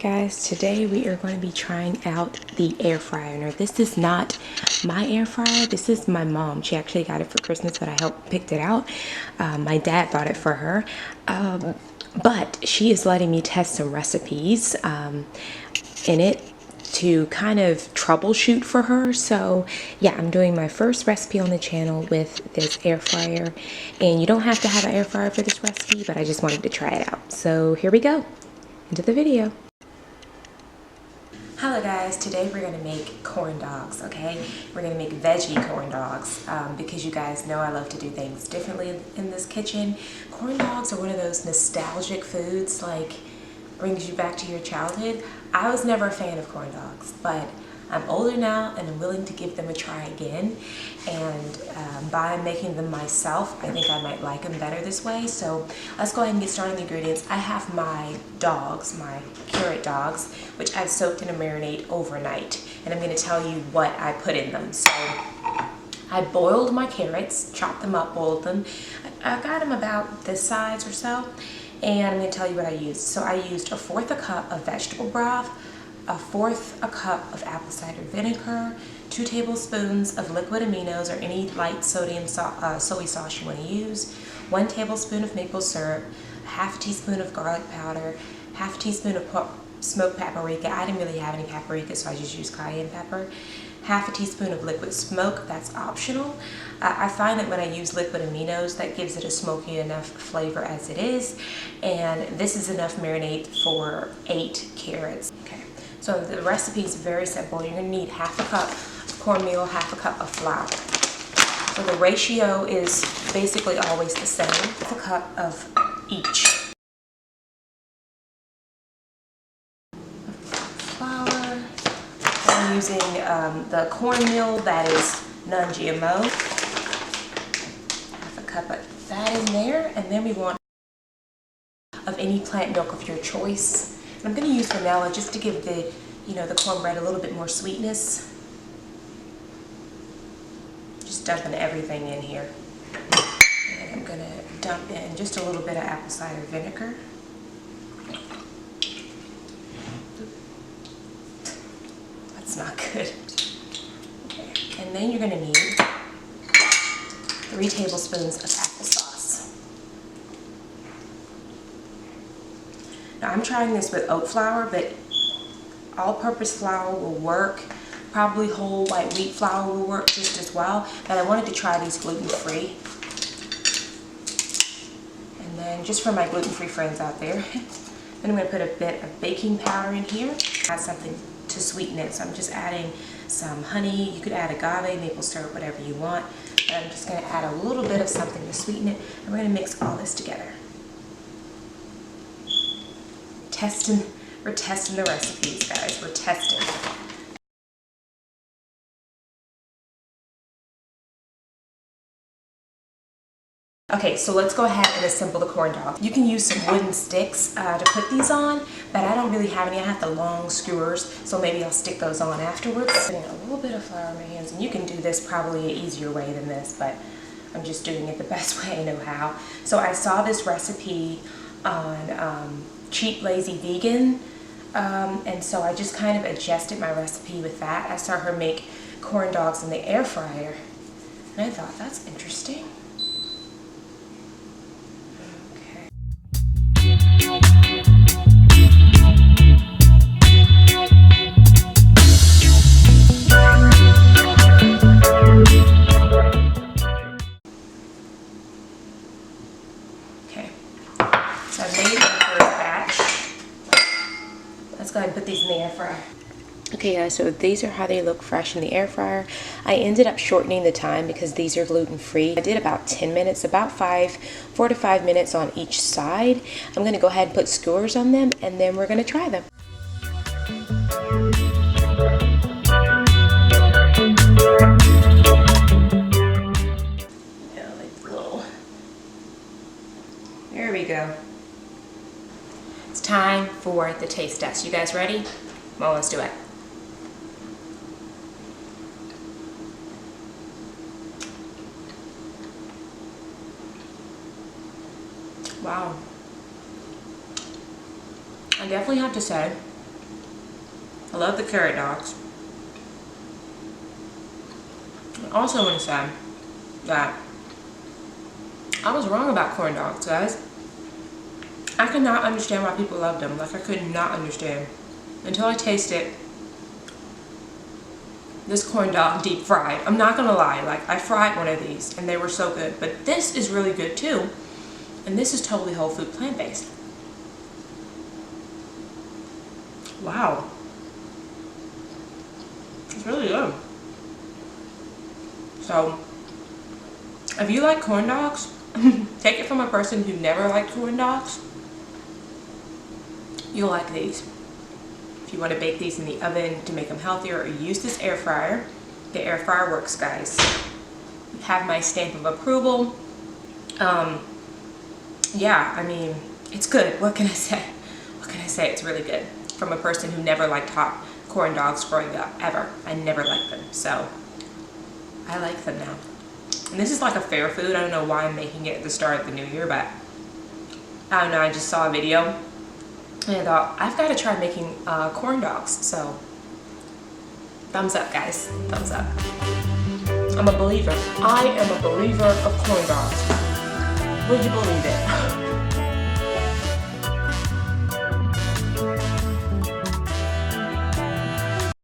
Guys, today we are going to be trying out the air fryer. Now, this is not my air fryer. This is my mom. She actually got it for Christmas, but I helped picked it out. My dad bought it for her. But she is letting me test some recipes in it to kind of troubleshoot for her. So yeah, I'm doing my first recipe on the channel with this air fryer, and you don't have to have an air fryer for this recipe, but I just wanted to try it out. So here we go into the video. Hello guys, today we're going to make corn dogs, okay? We're going to make veggie corn dogs because you guys know I love to do things differently in this kitchen. Corn dogs are one of those nostalgic foods, like brings you back to your childhood. I was never a fan of corn dogs, but I'm older now and I'm willing to give them a try again. And by making them myself, I think I might like them better this way. So let's go ahead and get started on the ingredients. I have my dogs, my carrot dogs, which I've soaked in a marinade overnight. And I'm going to tell you what I put in them. So I boiled my carrots, chopped them up, boiled them. I got them about this size or so. And I'm going to tell you what I used. So I used 1/4 a cup of vegetable broth, 1/4 a cup of apple cider vinegar, 2 tablespoons of liquid aminos or any light sodium soy sauce you want to use, 1 tablespoon of maple syrup, 1/2 teaspoon of garlic powder, 1/2 teaspoon of smoked paprika. I didn't really have any paprika, so I just used cayenne pepper. 1/2 teaspoon of liquid smoke, that's optional. I find that when I use liquid aminos, that gives it a smoky enough flavor as it is. And this is enough marinade for 8 carrots. Okay, so the recipe is very simple. You're gonna need 1/2 a cup of cornmeal, 1/2 a cup of flour. So the ratio is basically always the same, 1/2 a cup of each. Flour. I'm using the cornmeal that is non-GMO. 1/2 a cup of that in there, and then we want of any plant milk of your choice. And I'm going to use vanilla just to give the, the cornbread a little bit more sweetness. Just dumping everything in here. And I'm going to dump in just a little bit of apple cider vinegar. That's not good. Okay. And then you're going to need 3 tablespoons of applesauce. Now I'm trying this with oat flour, but all-purpose flour will work. Probably whole white wheat flour will work just as well. But I wanted to try these gluten-free. And then just for my gluten-free friends out there, then I'm going to put a bit of baking powder in here. Add something to sweeten it. So I'm just adding some honey. You could add agave, maple syrup, whatever you want. But I'm just going to add a little bit of something to sweeten it. And we're going to mix all this together. We're testing the recipes, guys. We're testing. Okay, so let's go ahead and assemble the corn dog. You can use some wooden sticks to put these on, but I don't really have any. I have the long skewers, so maybe I'll stick those on afterwards. Putting a little bit of flour in my hands, and you can do this probably an easier way than this, but I'm just doing it the best way I know how. So I saw this recipe on Cheap Lazy Vegan, and so I just kind of adjusted my recipe with that. I saw her make corn dogs in the air fryer, and I thought, that's interesting. Okay, so I made the first batch. Let's go ahead and put these in the air fryer. Okay guys, so these are how they look fresh in the air fryer. I ended up shortening the time because these are gluten-free. I did about 10 minutes, about 4 to 5 minutes on each side. I'm going to go ahead and put skewers on them, and then we're going to try them. There we go. It's time for the taste test. You guys ready? Well, let's do it. Wow. I definitely have to say I love the carrot dogs. I also want to say that I was wrong about corn dogs, guys. I could not understand why people loved them. Like, I could not understand until I tasted this corn dog deep fried. I'm not gonna lie, like, I fried one of these and they were so good, but this is really good too. And this is totally whole food plant-based. Wow. It's really good. So, if you like corn dogs, take it from a person who never liked corn dogs, you'll like these. If you want to bake these in the oven to make them healthier, or use this air fryer, the air fryer works, guys. You have my stamp of approval. Yeah, I mean, it's good. What can I say? What can I say? It's really good. From a person who never liked hot corn dogs growing up, ever. I never liked them, so I like them now. And this is like a fair food. I don't know why I'm making it at the start of the new year, but I don't know, I just saw a video and I thought, I've got to try making corn dogs. So, thumbs up, guys. Thumbs up. I'm a believer. I am a believer of corn dogs. Would you believe it?